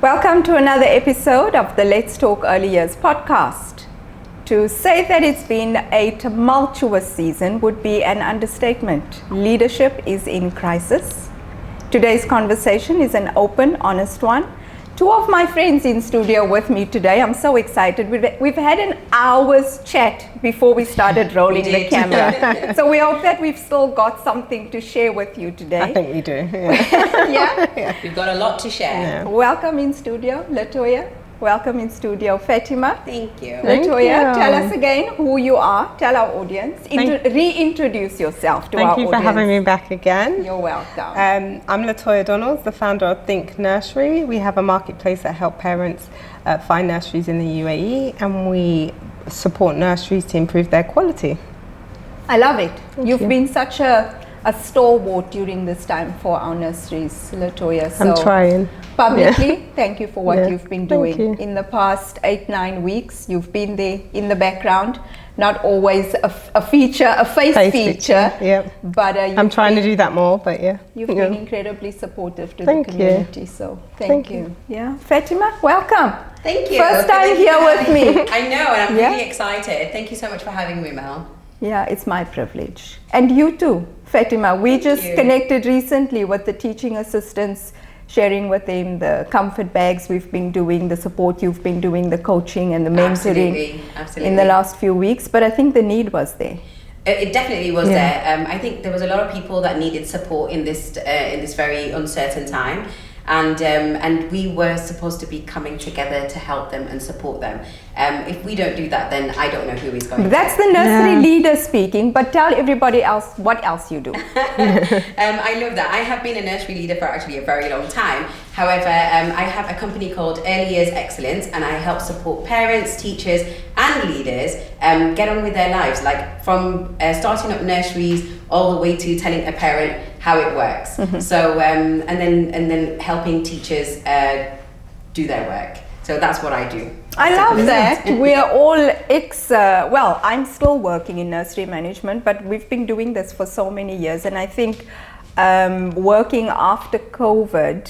Welcome to another episode of the Let's Talk Early Years podcast. To say that it's been a tumultuous season would be an understatement. Leadership is in crisis. Today's conversation is an open, honest one. Two of my friends in studio with me today. I'm so excited. We've had an hour's chat before we started rolling the camera. So we hope that we've still got something to share with you today. I think we do. Yeah. Yeah? We've got a lot to share. Yeah. Welcome in studio, Latoya. Welcome in studio, Fatima. Thank you. Thank Latoya, you. tell us again who you are. Tell our audience. Reintroduce yourself to our Thank you audience. for having me back again. You're welcome. I'm Latoya Donalds, the founder of Think Nursery. We have a marketplace that helps parents find nurseries in the UAE, and we support nurseries to improve their quality. I love it. You've you. been such a stalwart during this time for our nurseries, Latoya. So I'm trying. publicly, thank you for what Yeah. you've been Thank doing. you. In the past 8-9 weeks, you've been there in the background. Not always a feature, a face feature. Yep. But I'm trying to do that more, but yeah. You've been incredibly supportive to Thank the you. community, so thank you. you. Yeah, Fatima, welcome. Thank you. First time Thank you here for with having me. I know, and I'm Yeah. really excited. Thank you so much for having me, Mel. Yeah, it's my privilege. And you too, Fatima. We Thank just you. connected recently with the teaching assistants, sharing with them the comfort bags we've been doing, the support you've been doing, the coaching and the mentoring Absolutely. in the last few weeks. But I think the need was there. It definitely was Yeah. there. I think there was a lot of people that needed support in this very uncertain time, and we were supposed to be coming together to help them and support them. If we don't do that, then I don't know who is going to. That's the nursery Yeah. leader speaking, but tell everybody else what else you do. I love that. I have been a nursery leader for actually a very long time. However, I have a company called Early Years Excellence, and I help support parents, teachers, and leaders get on with their lives, like from starting up nurseries all the way to telling a parent how it works. So, and then helping teachers do their work. So that's what I do. I love that. We are all well, I'm still working in nursery management, but we've been doing this for so many years. And I think working after COVID,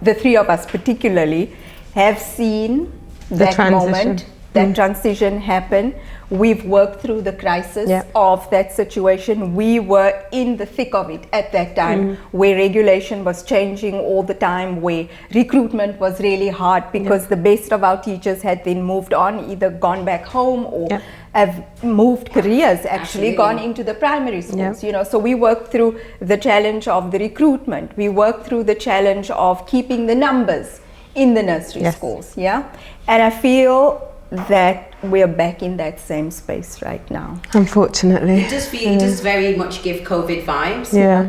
the three of us particularly, have seen that transition. moment, that transition happen. We've worked through the crisis Yeah. of that situation. We were in the thick of it at that time, where regulation was changing all the time, where recruitment was really hard because the best of our teachers had then moved on, either gone back home or Yeah. have moved careers, actually Absolutely. gone into the primary schools. You know, so we worked through the challenge of the recruitment. We worked through the challenge of keeping the numbers in the nursery Yes. schools. Yeah, and I feel that we're back in that same space right now. Unfortunately. It does very much give COVID vibes. Yeah.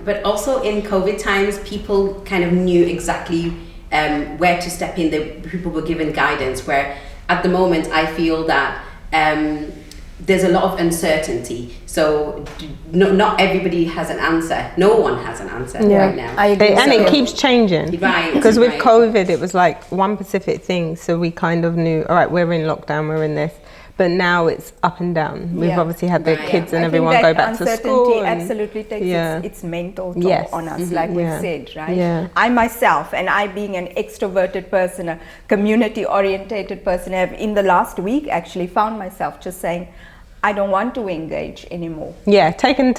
But also in COVID times, people kind of knew exactly where to step in. People were given guidance. Where at the moment, I feel that there's a lot of uncertainty. So not everybody has an answer. No one has an answer right now. I agree. And it So- keeps changing. Right, Because with right. COVID, it was like one specific thing. So we kind of knew, all right, we're in lockdown, we're in this. But now it's up and down. We've Yeah. obviously had the Right. kids and I everyone think go that back to uncertainty school. and- absolutely takes Yeah. its mental toll Yes. on us, like we Yeah. said, right? Yeah. I myself, and I being an extroverted person, a community-orientated person, have in the last week actually found myself just saying, I don't want to engage anymore. Yeah, tapping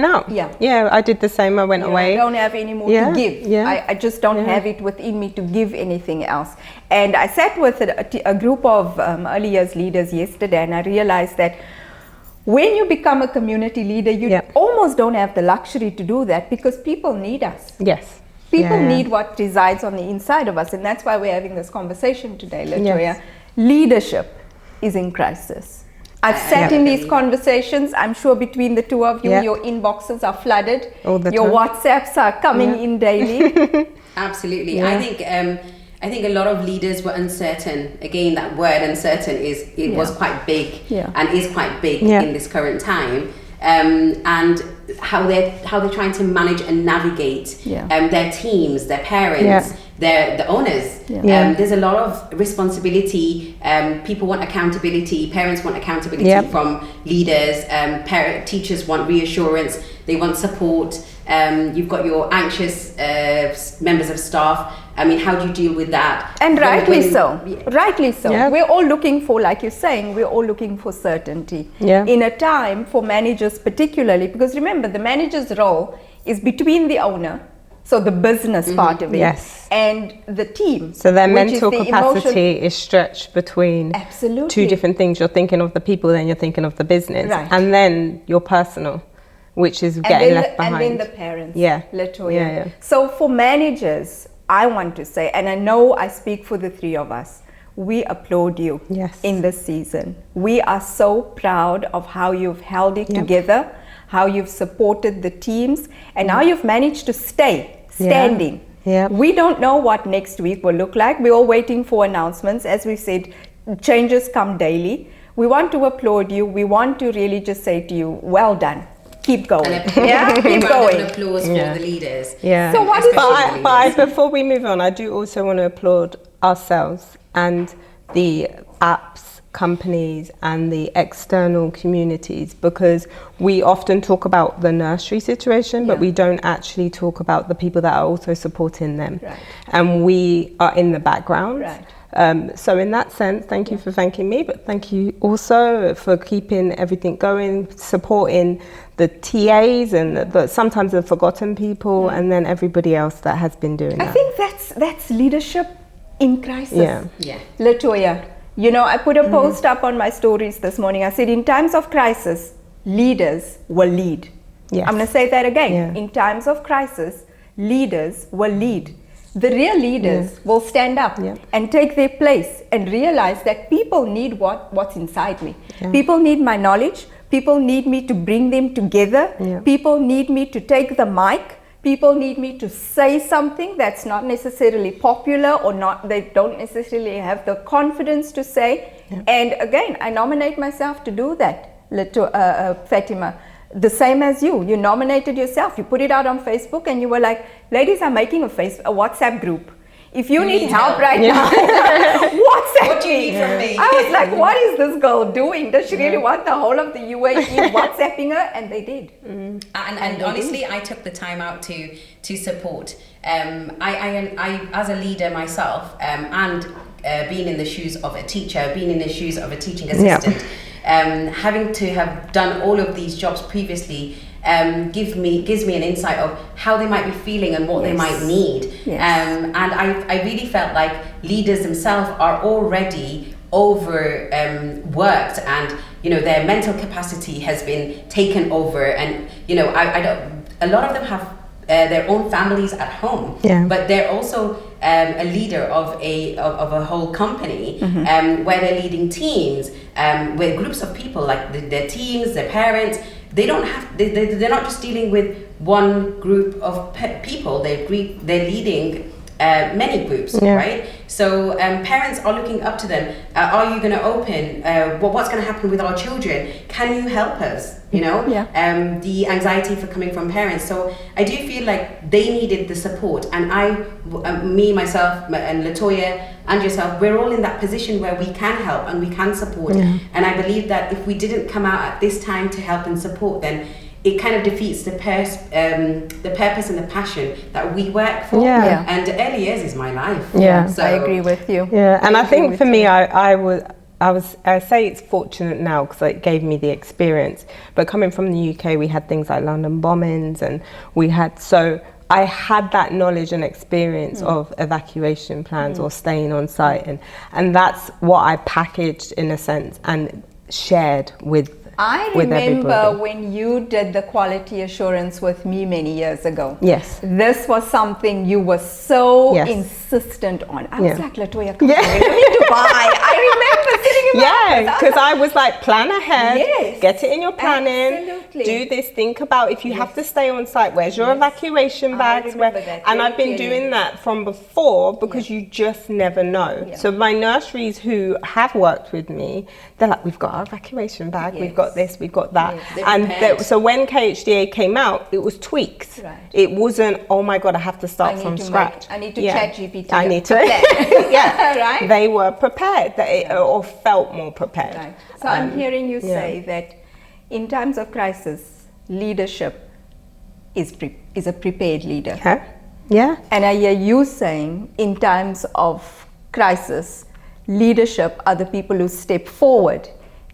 out. Yeah. Yeah, I did the same. I went You know, away. I don't have any more Yeah, to give. yeah. I just don't have it within me to give anything else. And I sat with a group of early years leaders yesterday, and I realized that when you become a community leader, you Yeah. almost don't have the luxury to do that because people need us. Yes. People Yeah. need what resides on the inside of us, and that's why we're having this conversation today, Latoya. Yes. Leadership is in crisis. I've sat in these conversations. I'm sure between the two of you, Yeah. your inboxes are flooded. All the your time. WhatsApps are coming in daily. Absolutely. Yeah. I think a lot of leaders were uncertain. Again, that word uncertain was quite big and is quite big in this current time. And how they're trying to manage and navigate their teams, their parents, the owners. There's a lot of responsibility. People want accountability. Parents want accountability from leaders. Teachers want reassurance. They want support. You've got your anxious members of staff, I mean, how do you deal with that? And rightly so. Yeah. We're all looking for, like you're saying, we're all looking for certainty. Yeah. In a time for managers particularly, because remember, the manager's role is between the owner, so the business part of it, Yes. and the team. So their which is mental the capacity is stretched between Absolutely. two different things. You're thinking of the people, then you're thinking of the business. Right. And then your personal, which is getting left behind. And then the parents. Yeah. Latoya. Yeah. So for managers, I want to say, and I know I speak for the three of us, we applaud you Yes. in this season. We are so proud of how you've held it together, how you've supported the teams, and how you've managed to stay standing. Yeah. We don't know what next week will look like. We're all waiting for announcements. As we said, changes come daily. We want to applaud you. We want to really just say to you, well done. Keep going. Keep going. An applause for the leaders. Yeah. So what is But before we move on, I do also want to applaud ourselves and the apps companies and the external communities, because we often talk about the nursery situation, but we don't actually talk about the people that are also supporting them. Right. And we are in the background. Right. So in that sense, thank you for thanking me, but thank you also for keeping everything going, supporting the TAs and sometimes the forgotten people, and then everybody else that has been doing that. I think that's leadership in crisis. Yeah. Latoya, you know, I put a post up on my stories this morning. I said, in times of crisis, leaders will lead. Yes. I'm going to say that again. Yeah. In times of crisis, leaders will lead. The real leaders will stand up and take their place and realize that people need what's inside me. Yeah. People need my knowledge. People need me to bring them together. Yeah. People need me to take the mic. People need me to say something that's not necessarily popular or not, they don't necessarily have the confidence to say. Yeah. And again, I nominate myself to do that, Fatima. The same as you. You nominated yourself. You put it out on Facebook and you were like, ladies, I'm making a WhatsApp group. If you need help right now, WhatsApp What do you need from me? I was like, what is this girl doing? Does she really want the whole of the UAE WhatsApping her? And they did. And honestly, I took the time out to support. I as a leader myself, and being in the shoes of a teacher, being in the shoes of a teaching assistant, having to have done all of these jobs previously, gives me an insight of how they might be feeling and what they might need. And I really felt like leaders themselves are already overworked, and their mental capacity has been taken over, and I don't, a lot of them have their own families at home, but they're also a leader of a whole company, where they're leading teams, with groups of people, like their teams, their parents. They don't have. They're not just dealing with one group of people. They're leading many groups, right? So parents are looking up to them. Are you going to open? What's going to happen with our children? Can you help us? The anxiety for coming from parents. So I do feel like they needed the support, and me, myself, and Latoya, and yourself, we're all in that position where we can help and we can support. And I believe that if we didn't come out at this time to help and support, then it kind of defeats the purpose and the passion that we work for. And early years is my life. So I agree with you. And I think for me, I say it's fortunate now because it gave me the experience. But coming from the UK, we had things like London bombings, and I had that knowledge and experience of evacuation plans or staying on site, and that's what I packaged in a sense and shared with I remember everybody. when you did the quality assurance with me many years ago. Yes. This was something you were so insistent on. I was like, Latoya, come on, we need to buy. I remember sitting in my office. Because I was like, plan ahead, get it in your planning, Absolutely. do this, think about if you have to stay on site, where's your evacuation bags? And I've been doing that from before because you just never know. So my nurseries who have worked with me, they're like, we've got our evacuation bag, we've got this, we've got that. So when KHDA came out, it was tweaks. It wasn't, oh my God, I have to start from scratch. I need to chat GPT. I need to. Right? They were prepared, or felt more prepared. Right. So I'm hearing you say that in times of crisis, leadership is a prepared leader. Yeah. And I hear you saying in times of crisis, leadership are the people who step forward,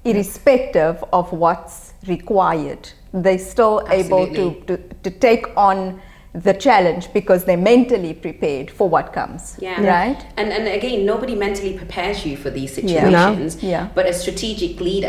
irrespective of what's required. They're still able to take on the challenge because they're mentally prepared for what comes. Right? And again, nobody mentally prepares you for these situations. But a strategic leader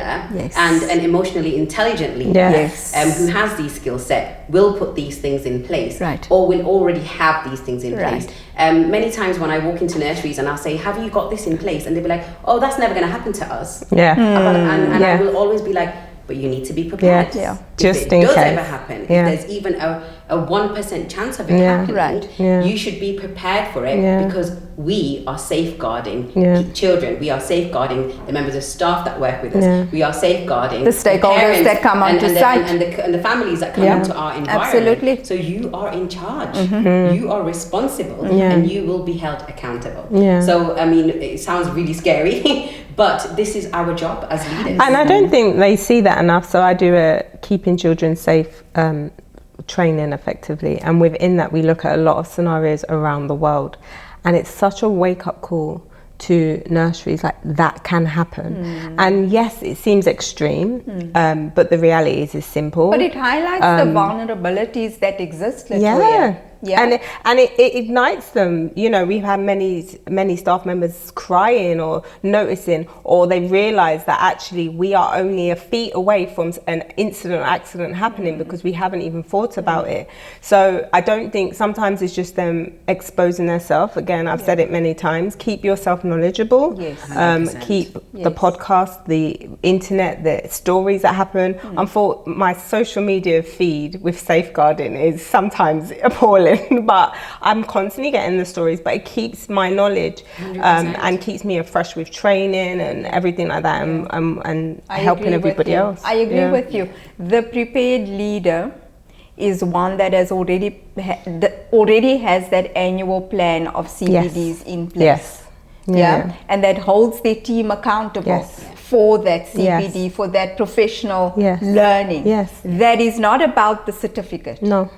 and an emotionally intelligent leader who has these skill set will put these things in place, or will already have these things in place. Many times when I walk into nurseries and I'll say, have you got this in place? And they'll be like, oh, that's never going to happen to us. And I will always be like, but you need to be prepared. Just if it does ever happen, if there's even a 1% chance of it happening, you should be prepared for it, because we are safeguarding children. We are safeguarding the members of staff that work with us. We are safeguarding the stakeholders that come onto site and the families that come into our environment. So you are in charge. You are responsible, and you will be held accountable. So I mean, it sounds really scary. But this is our job as leaders. And I don't think they see that enough. So I do a keeping children safe training effectively. And within that, we look at a lot of scenarios around the world. And it's such a wake-up call to nurseries, like that can happen. And yes, it seems extreme, but the reality is simple. But it highlights the vulnerabilities that exist, Latoya. And it ignites them. You know, we've had many staff members crying or noticing, or they realise that actually we are only a feet away from an incident or accident happening because we haven't even thought about it. So I don't think sometimes it's just them exposing themselves. Again, I've said it many times, keep yourself knowledgeable. Keep the podcast, the internet, the stories that happen. My social media feed with safeguarding is sometimes appalling. But I'm constantly getting the stories, but it keeps my knowledge and keeps me afresh with training and everything like that, and helping everybody else. I agree with you. The prepared leader is one that has already has that annual plan of CPDs in place. And that holds their team accountable for that CPD, for that professional learning. That is not about the certificate. No.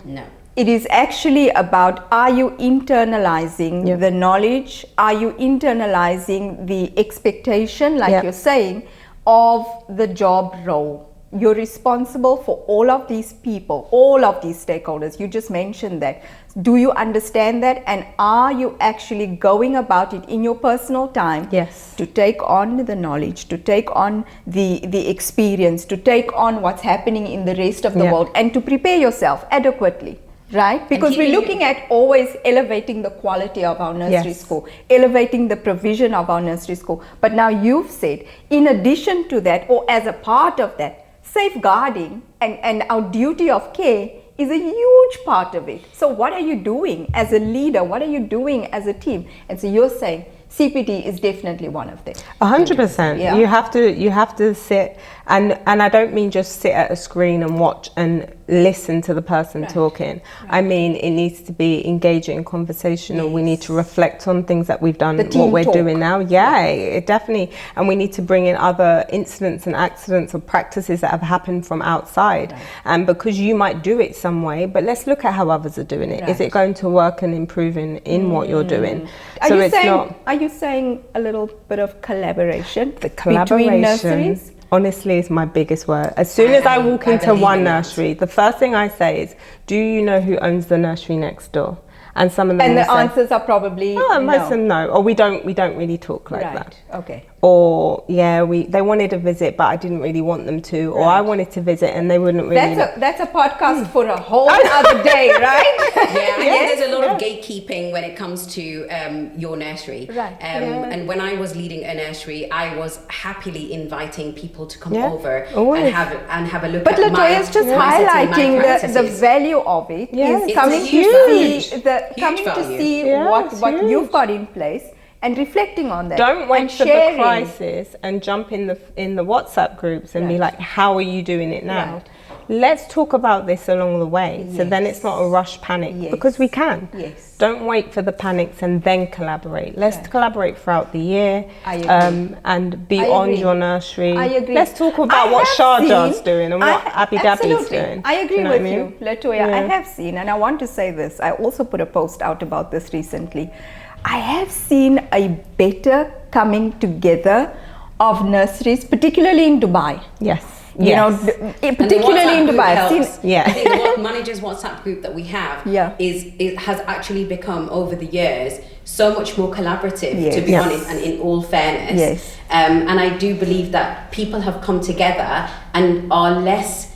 It is actually about, are you internalizing the knowledge? Are you internalizing the expectation, like you're saying, of the job role? You're responsible for all of these people, all of these stakeholders. You just mentioned that. Do you understand that? And are you actually going about it in your personal time to take on the knowledge, to take on the experience, to take on what's happening in the rest of the world, and to prepare yourself adequately? Right? Because we're looking at always elevating the quality of our nursery school, elevating the provision of our nursery school. But now you've said, in addition to that, or as a part of that, safeguarding and our duty of care is a huge part of it. So what are you doing as a leader? What are you doing as a team? And so you're saying CPD is definitely one of them. 100%. You have to sit, and I don't mean just sit at a screen and watch and listen to the person talking. I mean, it needs to be engaging, conversational. We need to reflect on things that we've done, what we're doing now. It definitely. And we need to bring in other incidents and accidents or practices that have happened from outside. And because you might do it some way, but let's look at how others are doing it. Is it going to work and improving in what you're doing? Are you saying a little bit of collaboration? The collaboration between nurseries? Honestly, is my biggest word. As soon as I walk into one nursery, the first thing I say is, do you know who owns the nursery next door? And some of them the answers are probably most of them no. Or we don't really talk like that. Okay. Or they wanted to visit, but I didn't really want them to. Or I wanted to visit and they wouldn't really. That's a podcast for a whole other day, right? I think there's a lot of gatekeeping when it comes to your nursery. And when I was leading a nursery, I was happily inviting people to come over and have a look. But Latoya is just highlighting the value of it. Is coming to see what you've got in place. And reflecting on that. Don't wait for the crisis and jump in the WhatsApp groups and be like, how are you doing it now? let's talk about this along the way. So then it's not a rush panic, because we can. Don't wait for the panics and then collaborate. Let's collaborate throughout the year, and beyond your nursery. I agree. Let's talk about what Sharjah's doing and what Abu Dhabi's doing. I agree with you, Latoya. I have seen, and I want to say this, I also put a post out about this recently. I have seen a better coming together of nurseries, particularly in Dubai. You know, particularly in Dubai. I think the managers WhatsApp group that we have has actually become over the years so much more collaborative, to be honest, and in all fairness. And I do believe that people have come together and are less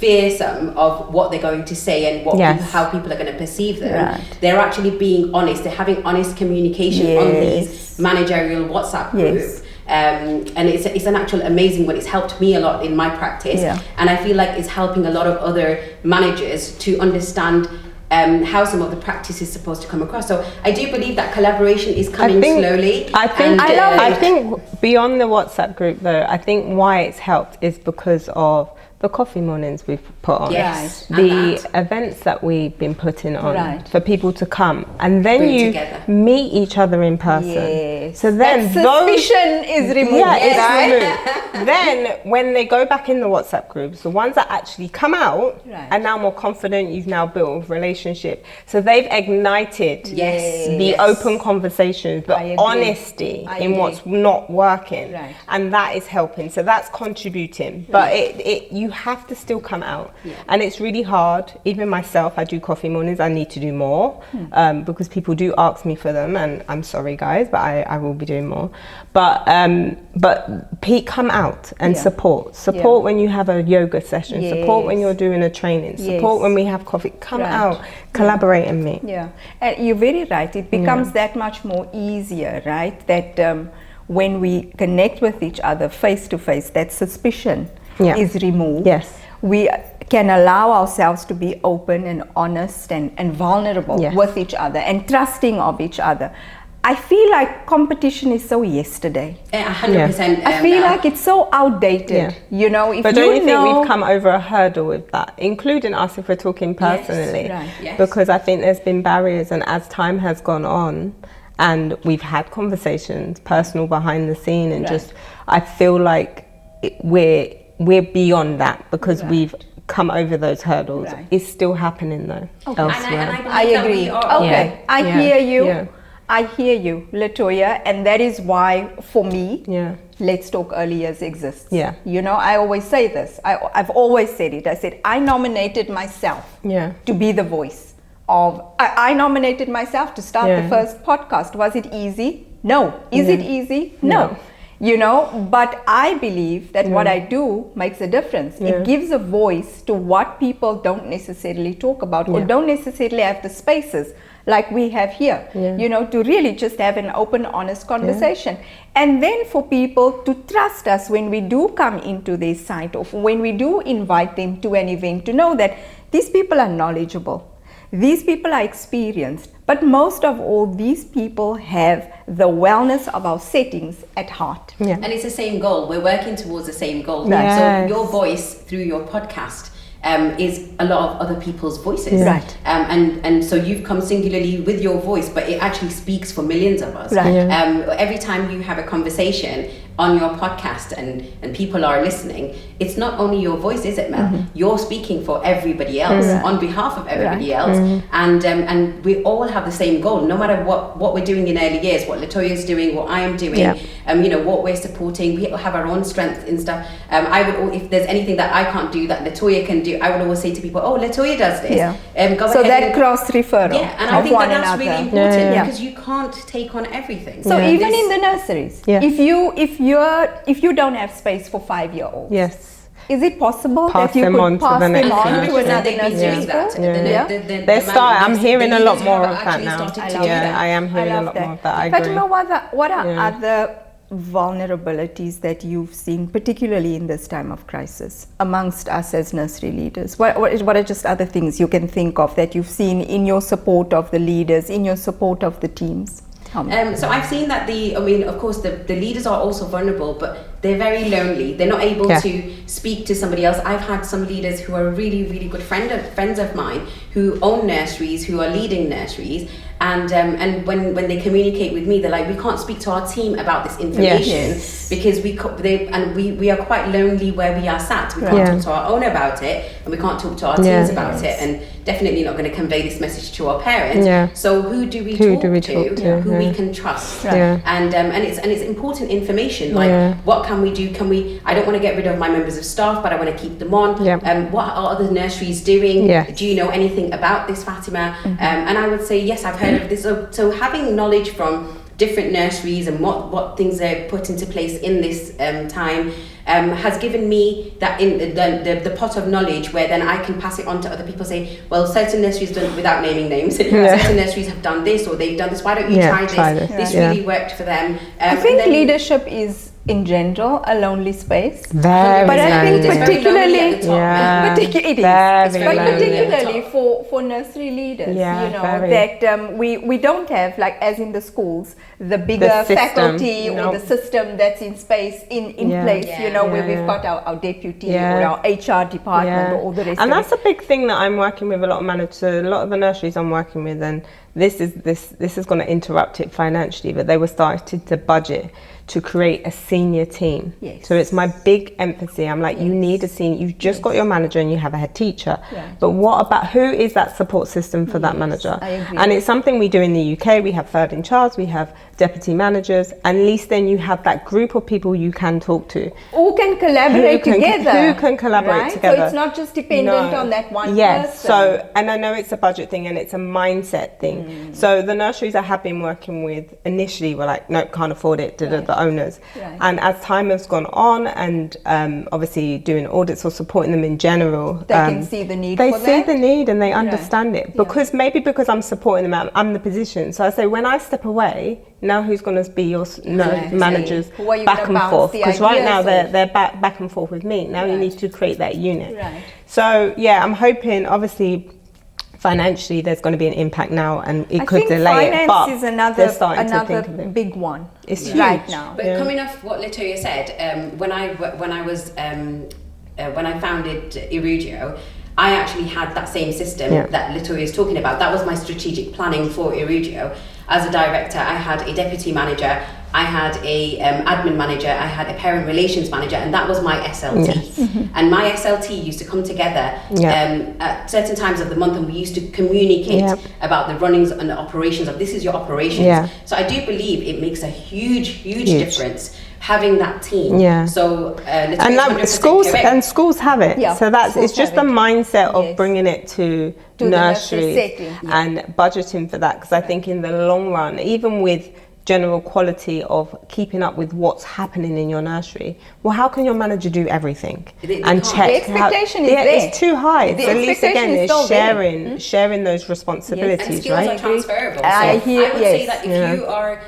fearsome of what they're going to say and what how people are going to perceive them. They're actually being honest. They're having honest communication on these managerial WhatsApp groups. And it's an actual amazing one. It's helped me a lot in my practice, and I feel like it's helping a lot of other managers to understand how some of the practice is supposed to come across. So I do believe that collaboration is coming slowly. I think beyond the WhatsApp group though, I think why it's helped is because of the coffee mornings we've put on, the events that we've been putting on for people to come, and then you meet each other in person. So then suspicion is removed. Then when they go back in the WhatsApp groups, the ones that actually come out are now more confident. You've now built a relationship, so they've ignited the open conversations, the honesty in what's not working, and that is helping. So that's contributing, but you have to still come out, and it's really hard. Even myself, I do coffee mornings. I need to do more because people do ask me for them, and I'm sorry guys, but I will be doing more. But Pete, come out and support when you have a yoga session, support when you're doing a training, support when we have coffee. Come out, collaborate and meet. And you're very right. It becomes that much more easier, right? That when we connect with each other face to face, that suspicion is removed. We can allow ourselves to be open and honest and vulnerable with each other and trusting of each other. I feel like competition is so yesterday. 100%. I feel like it's so outdated. You know, if but don't you think we've come over a hurdle with that, including us if we're talking personally? Because I think there's been barriers, and as time has gone on, and we've had conversations, personal behind the scene, and just I feel like we're beyond that because we've come over those hurdles. It's still happening though elsewhere. And I agree. I hear you. I hear you, Latoya, and that is why for me Let's Talk Early Years exists. You know, I always say this. I've always said it. I said I nominated myself to be the voice of I nominated myself to start the first podcast. Was it easy? No. Is it easy? No. You know, but I believe that what I do makes a difference. It gives a voice to what people don't necessarily talk about or don't necessarily have the spaces like we have here, you know, to really just have an open, honest conversation. And then for people to trust us when we do come into their site or when we do invite them to an event, to know that these people are knowledgeable. These people are experienced, but most of all, these people have the wellness of our settings at heart. And it's the same goal. We're working towards the same goal. So your voice through your podcast is a lot of other people's voices. And so you've come singularly with your voice, but it actually speaks for millions of us. Every time you have a conversation on your podcast and people are listening, it's not only your voice, is it, Mel? You're speaking for everybody else on behalf of everybody else, and we all have the same goal. No matter what we're doing in early years, what Latoya's doing, what I am doing, you know, what we're supporting, we have our own strength and stuff. I would, if there's anything that I can't do that Latoya can do, I would always say to people, "Oh, Latoya does this." Go so ahead that cross referral. And I think that's really important because you can't take on everything. So even in the nurseries, if you don't have space for 5-year-olds, is it possible that you could pass them on to another nursery? They start. I'm hearing a lot more of that now. I am hearing a lot more of that. I agree. Fatima, what are other vulnerabilities that you've seen, particularly in this time of crisis, amongst us as nursery leaders? What are just other things you can think of that you've seen in your support of the leaders, in your support of the teams? So I've seen that of course the leaders are also vulnerable, but they're very lonely. They're not able to speak to somebody else. I've had some leaders who are really, really good friends of mine who own nurseries, who are leading nurseries, and when they communicate with me, they're like, we can't speak to our team about this information because we are quite lonely where we are sat. We can't talk to our owner about it, and we can't talk to our teams about it, and definitely not going to convey this message to our parents. So who do we talk to? Who we can trust? And it's important information. Like, what can we do? I don't want to get rid of my members of staff, but I want to keep them on. What are other nurseries doing? Do you know anything about this, Fatima? And I would say, yes, I've heard of this. So having knowledge from different nurseries and what things are put into place in this time has given me that in the pot of knowledge where then I can pass it on to other people. Say, well, certain nurseries don't, without naming names, certain nurseries have done this or they've done this. Why don't you try this? This really worked for them. I think leadership is in general a lonely space. Very but I think lonely. particularly Very particularly for nursery leaders, that we don't have, like as in the schools, the bigger faculty or the system that's in place, where we've got our deputy or our HR department or all the rest and of that's a big thing that I'm working with a lot of managers, a lot of the nurseries I'm working with, and this is going to interrupt it financially, but they were starting to budget to create a senior team. So it's my big emphasis. I'm like, you need a senior. You've just got your manager and you have a head teacher. But what about who is that support system for that manager? I agree. And it's something we do in the UK. We have third in charge, we have deputy managers, and at least then you have that group of people you can talk to. Who can collaborate together. Who can collaborate together. So it's not just dependent on that one person. So, and I know it's a budget thing and it's a mindset thing. So the nurseries I have been working with initially were like, nope, can't afford it, the owners. And as time has gone on and obviously doing audits or supporting them in general, they can see the need they for see that. the need and they understand it, because because I'm supporting them, I'm the position. So I say, when I step away, now who's going to be your managers back and forth? Because right now they're back and forth with me. Now you need to create that unit. So I'm hoping, obviously financially there's going to be an impact now, and it could delay it, but is another big one. It's huge right now. But coming off what Latoya said, when I founded Irugio, I actually had that same system that Latoya is talking about. That was my strategic planning for Irugio. As a director, I had a deputy manager, I had a admin manager, I had a parent relations manager, and that was my SLT. And my SLT used to come together at certain times of the month, and we used to communicate about the runnings and the operations of, this is your operations. So I do believe it makes a huge difference having that team. So and that schools have it. So that's it's just the mindset of bringing it to nursery and budgeting for that, because I think in the long run, even with general quality of keeping up with what's happening in your nursery, well, how can your manager do everything and check? The expectation is there. It's too high. So at least again, it's sharing those responsibilities, and skills are transferable. So I would say that if you are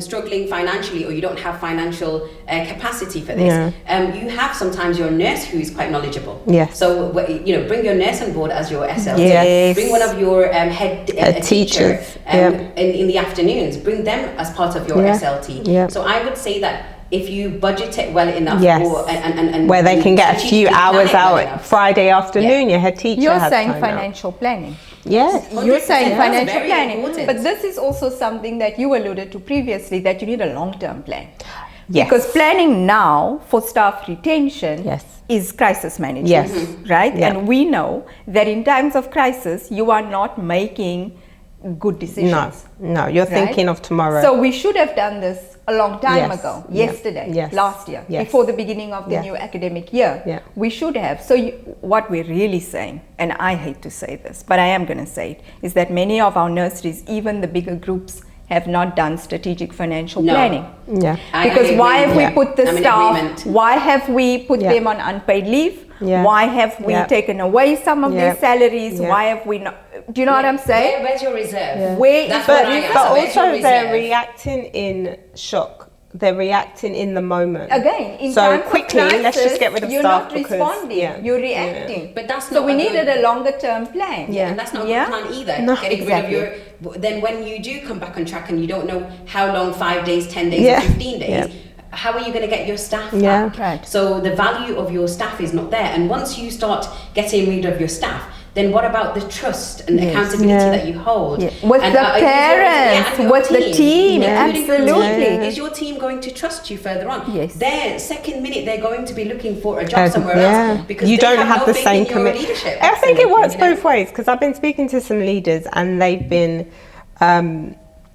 struggling financially, or you don't have financial capacity for this, you have sometimes your nurse who is quite knowledgeable. So bring your nurse on board as your SLT. Bring one of your head teachers in the afternoons. Bring them as part of your SLT. So I would say that if you budget it well enough, and where they can get a few hours out Friday afternoon, your head teacher. You're saying financial planning. Yes, you're saying financial planning. Important. But this is also something that you alluded to previously, that you need a long-term plan. Because planning now for staff retention is crisis management, right? And we know that in times of crisis, you are not making good decisions. No, you're thinking of tomorrow. So we should have done this a long time ago, yesterday, last year, before the beginning of the new academic year. We should have. So what we're really saying, and I hate to say this, but I am going to say it, is that many of our nurseries, even the bigger groups, have not done strategic financial planning. Because why have we put the staff, why have we put them on unpaid leave? Why have we taken away some of their salaries? Why have we not? Do you know what I'm saying? Where's your reserve? Where but also they're reacting in shock. they're reacting in the moment. Again, in so times quickly, of crisis, let's just get rid of you're staff not because, responding, you're reacting. But that's so not we a needed good- a longer term plan. And that's not a good plan either. No. Getting Exactly. rid of your. Then when you do come back on track and you don't know how long, 5 days, 10 days, or 15 days. How are you going to get your staff back? Right. So the value of your staff is not there. And once you start getting rid of your staff, then what about the trust and accountability that you hold? With and, the parents, and with the team, including your absolutely. team. Is your team going to trust you further on? Yes. Their second minute, they're going to be looking for a job somewhere else because you they don't have no the faith same in your commitment. leadership. I think it works You know? both ways, because I've been speaking to some leaders and they've been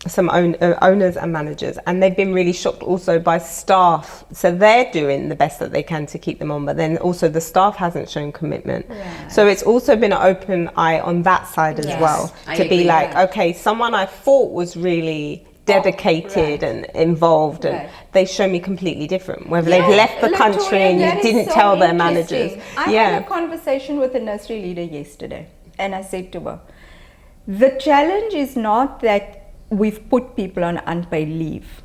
some owners and managers, and they've been really shocked also by staff. So they're doing the best that they can to keep them on, but then also the staff hasn't shown commitment. So it's also been an open eye on that side as well, to be like, okay, someone I thought was really dedicated and involved, and they show me completely different, whether they've left the country and you didn't tell their managers. I had a conversation with a nursery leader yesterday, and I said to her, the challenge is not that we've put people on unpaid leave.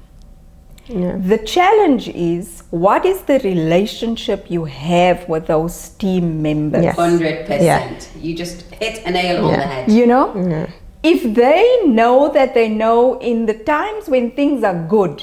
The challenge is, what is the relationship you have with those team members? 100%. You just hit a nail on the head. You know? If they know that they know in the times when things are good,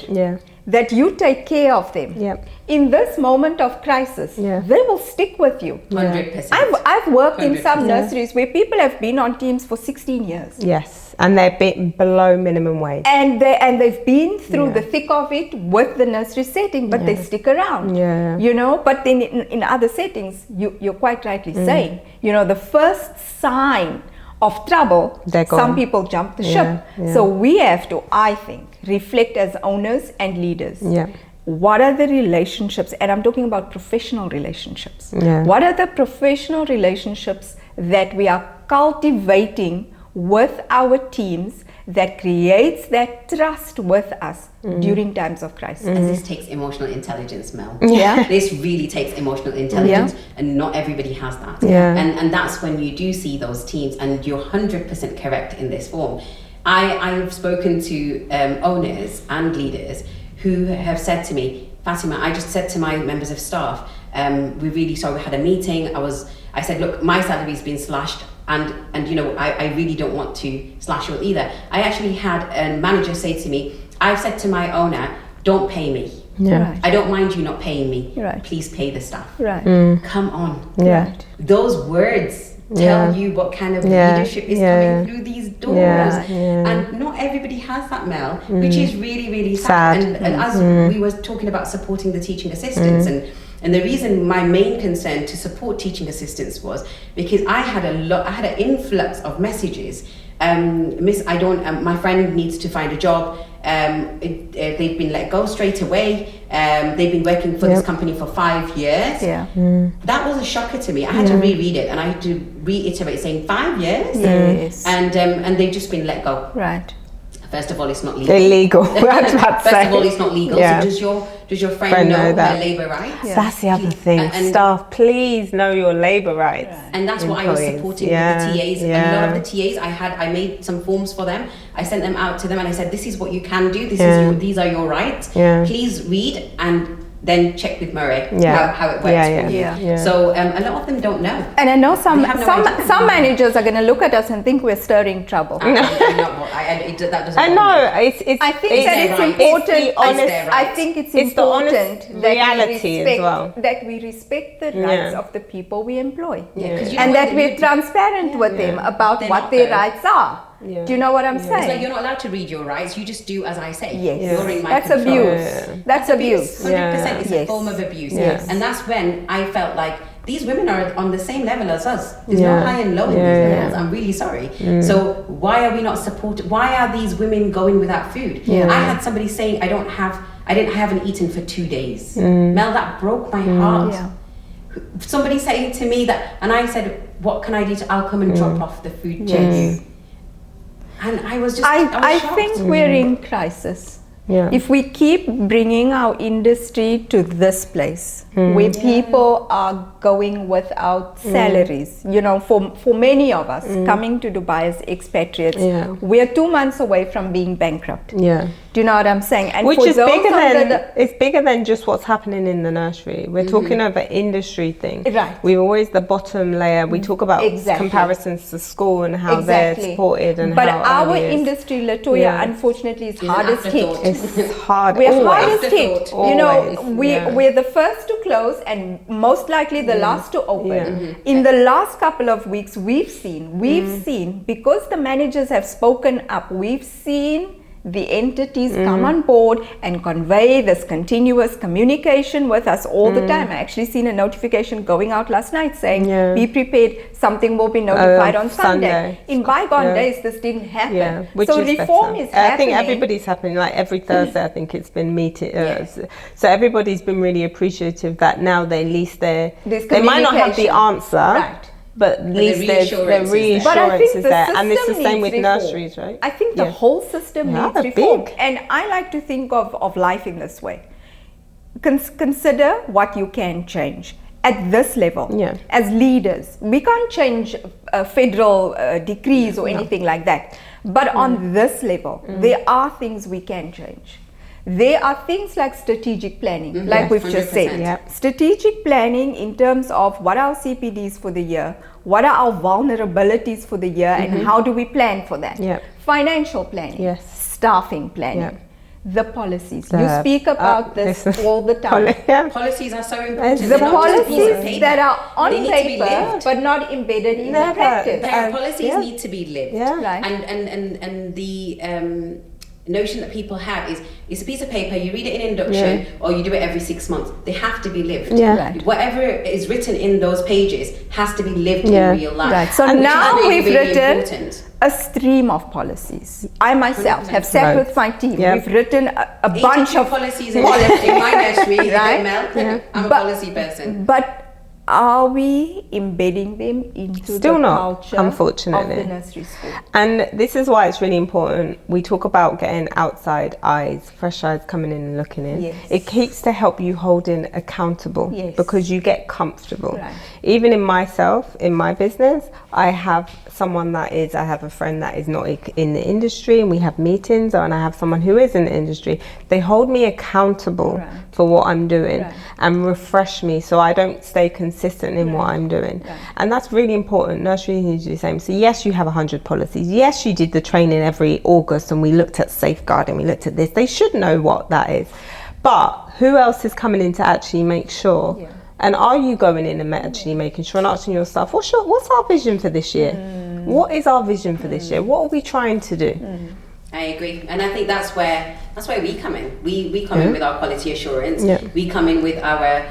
that you take care of them. In this moment of crisis, they will stick with you. 100%. I've worked in 100%. some nurseries where people have been on teams for 16 years. Yes, and they're below minimum wage. And they've been through the thick of it with the nursery setting, but they stick around. You know, but then in other settings, you're quite rightly saying, you know, the first sign of trouble, some people jump the ship. So we have to, I think, reflect as owners and leaders. What are the relationships, and I'm talking about professional relationships. What are the professional relationships that we are cultivating with our teams that creates that trust with us during times of crisis? And this takes emotional intelligence, Mel. Yeah. This really takes emotional intelligence, and not everybody has that. And that's when you do see those teams, and you're 100% correct in this form. I've spoken to owners and leaders who have said to me, Fatima, I just said to my members of staff, we're really sorry, we had a meeting. I said, look, my salary's been slashed, and you know, I really don't want to slash yours either. I actually had a manager say to me, I've said to my owner, don't pay me. I don't mind you not paying me. Please pay the staff. Come on. Those words tell you what kind of leadership is coming through these doors. And not everybody has that, Mel, which is really, really sad. And as we were talking about supporting the teaching assistants, and the reason my main concern to support teaching assistants was because I had an influx of messages. Miss, my friend needs to find a job. They've been let go straight away. They've been working for this company for 5 years. That was a shocker to me. I had to reread it, and I had to reiterate saying 5 years. And they've just been let go. First of all, it's not legal. Illegal. First of all, it's not legal. So does your friend know her labour rights? That's the other thing. And staff, please know your labour rights. And that's what I was supporting with the TAs. A lot of the TAs, I made some forms for them. I sent them out to them, and I said, this is what you can do. These are your rights. Please read and then check with Murray how it works for you. So a lot of them don't know. And I know some managers are going to look at us and think we're stirring trouble. That doesn't. I know. I think it's important. I think it's important that we respect the rights of the people we employ, and that we're transparent with them about what their rights are. Do you know what I'm saying? It's like you're not allowed to read your rights. You just do as I say. You're in my That's control. abuse. That's abuse. 100%. It's a form of abuse. And that's when I felt like these women are on the same level as us. There's no high and low in these levels. I'm really sorry. So why are we not supported? Why are these women going without food? I had somebody saying I haven't eaten for 2 days. Mel, that broke my heart. Somebody saying to me that, and I said, what can I do? I'll come and drop off the food to you. And I was I think we're in crisis. If we keep bringing our industry to this place where people are going without salaries, you know, for many of us coming to Dubai as expatriates, we're 2 months away from being bankrupt. Do you know what I'm saying? And which for is those bigger under than it's bigger than just what's happening in the nursery. We're talking over industry thing. Right. We're always the bottom layer. We talk about comparisons to school and how they're supported and but how our industry, Latoya, unfortunately is hardest hit. It's hard. We're hardest hit. Always. You know, we're the first to close and most likely the last to open. In the last couple of weeks, we've seen because the managers have spoken up, we've seen the entities come on board and convey this continuous communication with us all the time. I actually seen a notification going out last night saying, be prepared, something will be notified on Sunday. In bygone days, this didn't happen. So reform is happening. I think everybody's happening, like every Thursday, I think it's been meeting. So everybody's been really appreciative that now they at least they might not have the answer. Right. But at least the reassurance is there. And it's the same with nurseries, right? I think the whole system needs reform. And I like to think of life in this way. Consider what you can change at this level. As leaders, we can't change federal decrees or anything like that. But on this level, there are things we can change. There are things like strategic planning, like we've just said. Strategic planning in terms of what are our CPDs for the year, what are our vulnerabilities for the year, and how do we plan for that? Financial planning, staffing planning, the policies. You speak about this all the time. Policies are so important. The policies that are on paper but not embedded in the practice. Policies need to be lived. And the notion that people have is it's a piece of paper, you read it in induction or you do it every 6 months. They have to be lived. Whatever is written in those pages has to be lived in real life. So and now really, we've really written important. A stream of policies. I myself have sat with my team. We've written a bunch of policies in my nursery. Right? I'm a policy person. But are we embedding them into the culture unfortunately. of the nursery school? And this is why it's really important. We talk about getting outside eyes, fresh eyes coming in and looking in. It keeps to help you holding accountable because you get comfortable. Even in myself, in my business, I have someone I have a friend that is not in the industry, and we have meetings, and I have someone who is in the industry. They hold me accountable for what I'm doing and refresh me so I don't stay consistent in what I'm doing. And that's really important. Nursery needs to do the same. So yes, you have 100 policies. Yes, you did the training every August and we looked at safeguarding, we looked at this. They should know what that is. But who else is coming in to actually make sure? And are you going in and actually making sure and asking yourself, what's our vision for this year? What is our vision for this year? What are we trying to do? I agree, and I think that's where we come in. We come in with our quality assurance. We come in with our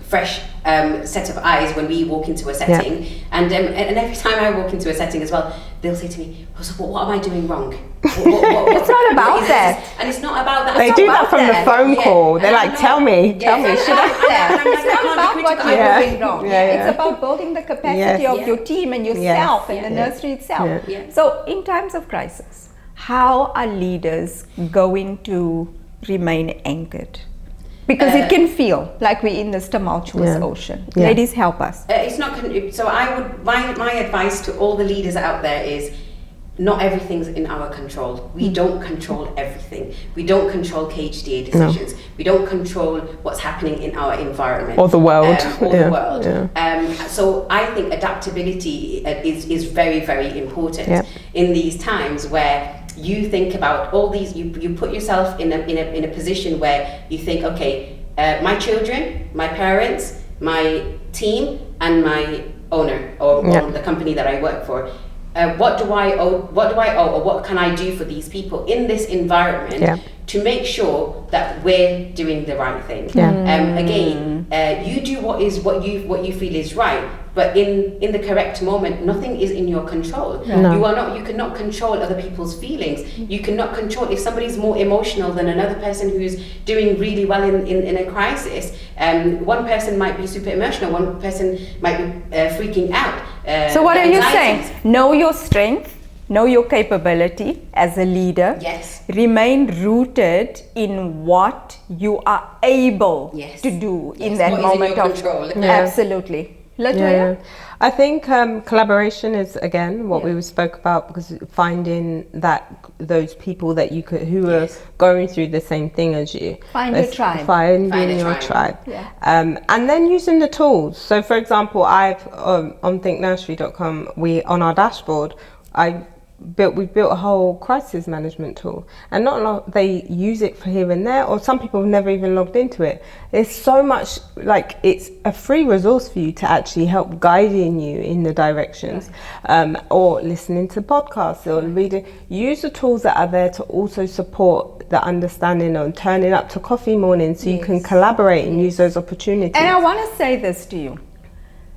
fresh set of eyes when we walk into a setting. And every time I walk into a setting as well, they'll say to me, oh, so what am I doing wrong? It's not about that. And it's not about that. They do that from the phone call. They're like, tell me. It's not about what you're doing wrong. It's about building the capacity of your team and yourself and the nursery itself. So in times of crisis, how are leaders going to remain anchored? Because it can feel like we're in this tumultuous ocean. Ladies, help us. It's not. So my advice to all the leaders out there is, not everything's in our control. We don't control everything. We don't control KHDA decisions. We don't control what's happening in our environment. Or the world. So I think adaptability is very, very important in these times where you think about all these, you put yourself in a position where you think, okay, my children, my parents, my team, and my owner or the company that I work for. What do I owe, or what can I do for these people in this environment to make sure that we're doing the right thing? Again, you do what you feel is right, but in the correct moment, nothing is in your control. You cannot control other people's feelings. You cannot control if somebody's more emotional than another person who's doing really well in a crisis. One person might be super emotional, one person might be freaking out. So what are you saying? Know your strength, know your capability as a leader. Remain rooted in what you are able to do in that moment of control. Absolutely. Latoya? I think collaboration is again what we spoke about, because finding those people that you could who are going through the same thing as you. Find your tribe. Finding your tribe. And then using the tools. So for example, I've on thinknursery.com, on our dashboard, we built a whole crisis management tool, and not a lot they use it for here and there, or some people have never even logged into it. There's so much, like, it's a free resource for you to actually help guiding you in the directions, or listening to podcasts or reading. Use the tools that are there to also support the understanding of turning up to coffee morning, so you can collaborate and use those opportunities. And I want to say this to you.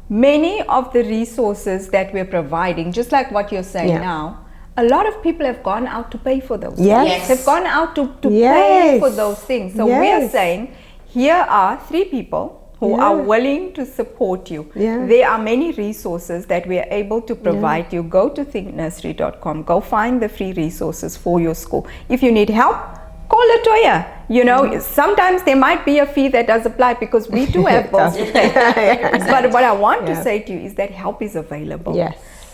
Many of the resources that we're providing, just like what you're saying now, a lot of people have gone out to pay for those things. They've gone out to pay for those things. So we're saying, here are 3 people who are willing to support you. There are many resources that we are able to provide you. Go to thinknursery.com. Go find the free resources for your school. If you need help, call Latoya. You know, sometimes there might be a fee that does apply, because we do have bills to pay. But what I want to say to you is that help is available.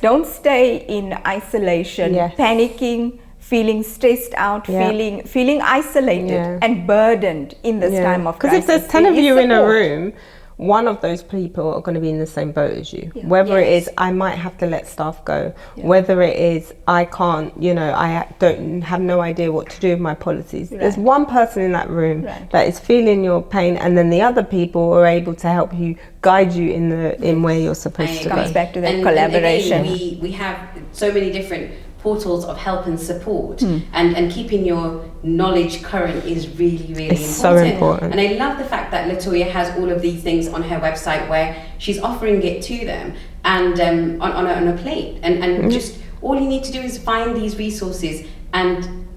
Don't stay in isolation, panicking, feeling stressed out, feeling isolated and burdened in this time of crisis. Because if there's 10 of you in a room, one of those people are going to be in the same boat as you. Whether it is, I might have to let staff go. Whether it is, I can't, I don't have no idea what to do with my policies. There's one person in that room that is feeling your pain, and then the other people are able to help you, guide you in where you're supposed to go. It comes back to that collaboration. And again, we have so many different portals of help and support, and keeping your knowledge current is really important. So important. And I love the fact that Latoya has all of these things on her website where she's offering it to them, and on a plate, and just all you need to do is find these resources and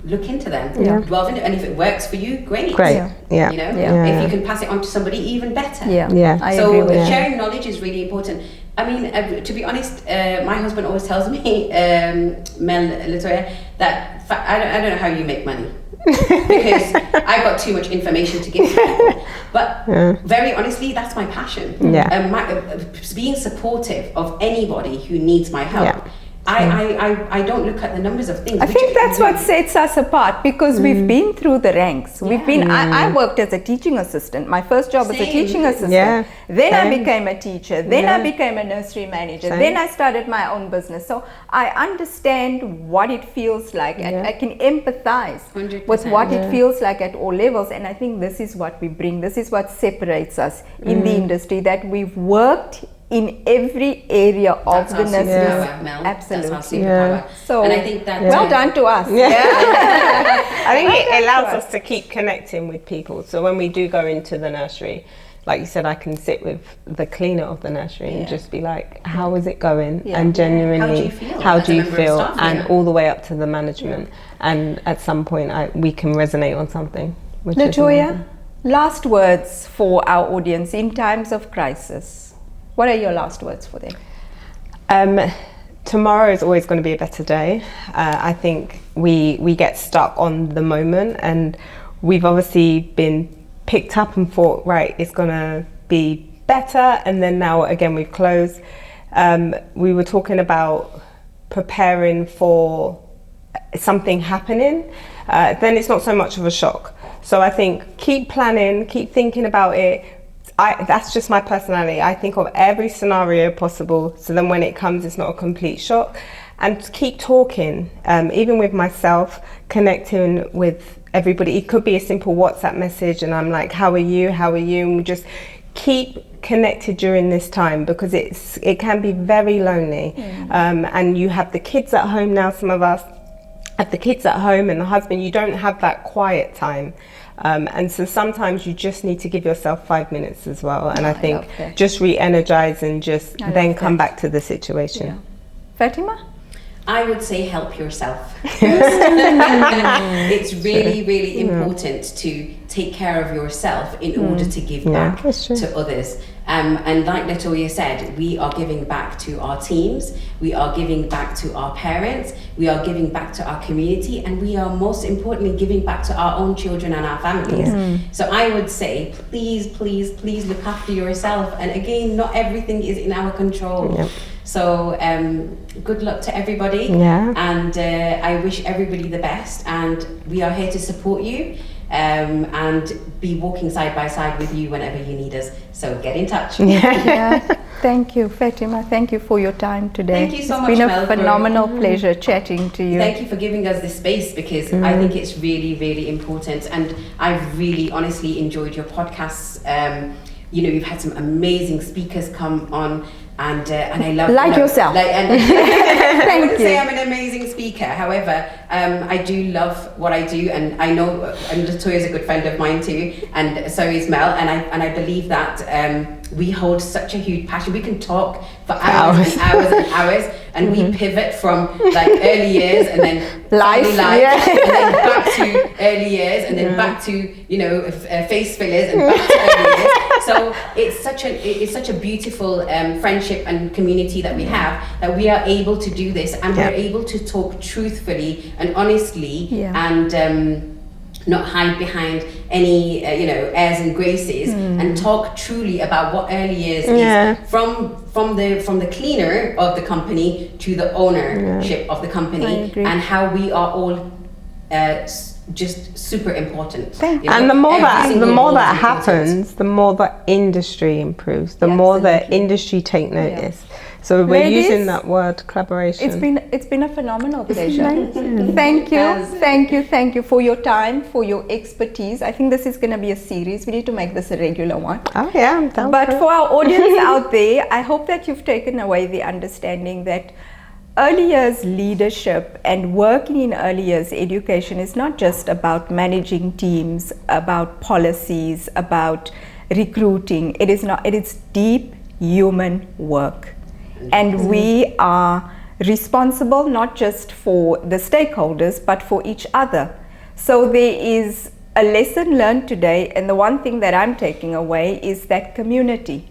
look into them, delve into, and if it works for you, great. If you can pass it on to somebody, even better. So sharing knowledge is really important. I mean, to be honest, my husband always tells me, Mel, Latoya, that I don't know how you make money, because I've got too much information to give to people. But very honestly, that's my passion. Being supportive of anybody who needs my help. I don't look at the numbers of things. I think that's what sets us apart, because we've been through the ranks. We've been. I worked as a teaching assistant. My first job was a teaching assistant. Then I became a teacher. Then I became a nursery manager. Then I started my own business. So I understand what it feels like, and I can empathize 100%. With what it feels like at all levels. And I think this is what we bring. This is what separates us in the industry, that we've worked in every area of the nursery. Absolutely. That's our superpower. So, and I think that well done to us. I think it allows us to keep connecting with people. So when we do go into the nursery, like you said, I can sit with the cleaner of the nursery and just be like, how is it going? And genuinely, how do you feel? And all the way up to the management. And at some point, we can resonate on something. Latoya, last words for our audience in times of crisis. What are your last words for them? Tomorrow is always going to be a better day. I think we get stuck on the moment, and we've obviously been picked up and thought, right, it's going to be better, and then now again we've closed. We were talking about preparing for something happening, then it's not so much of a shock. So I think keep planning, keep thinking about it. That's just my personality. I think of every scenario possible, so then when it comes, it's not a complete shock. And keep talking, even with myself, connecting with everybody. It could be a simple WhatsApp message, and I'm like, how are you? How are you? And we just keep connected during this time, because it can be very lonely. And you have the kids at home now. Some of us have the kids at home and the husband. You don't have that quiet time. And so sometimes you just need to give yourself 5 minutes as well. And I think just re-energize and just then come back to the situation. Fatima? I would say help yourself first. It's really, really important to take care of yourself in order to give back to others. And like Latoya said, we are giving back to our teams, we are giving back to our parents, we are giving back to our community, and we are most importantly giving back to our own children and our families. So I would say, please, please, please look after yourself. And again, not everything is in our control. So good luck to everybody, and I wish everybody the best, and we are here to support you and be walking side by side with you whenever you need us. So get in touch. Thank you, Fatima. Thank you for your time today. Thank you so much, It's been Mel, a phenomenal pleasure chatting to you. Thank you for giving us this space, because I think it's really, really important, and I've really honestly enjoyed your podcasts. You know, you've had some amazing speakers come on, and I love yourself. I wouldn't say I'm an amazing speaker. However, I do love what I do, and I know Latoya is a good friend of mine too, and so is Mel. And I believe that we hold such a huge passion. We can talk for hours and hours and hours, and we pivot from like early years and then life, and then back to early years, and then back to, you know, face fillers, and back to early years. So it's such a beautiful friendship and community that we have, that we are able to do this, and we're able to talk truthfully and honestly, and not hide behind any airs and graces, and talk truly about what early years is, from the cleaner of the company to the ownership of the company, and how we are all just super important. And the more that happens, the more the industry improves, the more the industry take notice. So we're using that word collaboration. It's been a phenomenal pleasure. Thank you for your time, for your expertise. I think this is going to be a series. We need to make this a regular one. Oh yeah, I'm down. But for our audience out there, I hope that you've taken away the understanding that early years leadership and working in early years education is not just about managing teams, about policies, about recruiting. It is deep human work. And we are responsible not just for the stakeholders, but for each other. So there is a lesson learned today, and the one thing that I'm taking away is that community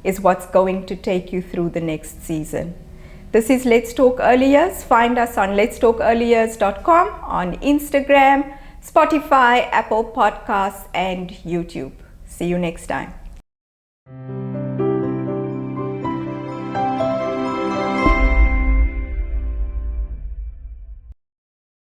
is what's going to take you through the next season. This is Let's Talk Early Years. Find us on letstalkearlyyears.com, on Instagram, Spotify, Apple Podcasts, and YouTube. See you next time.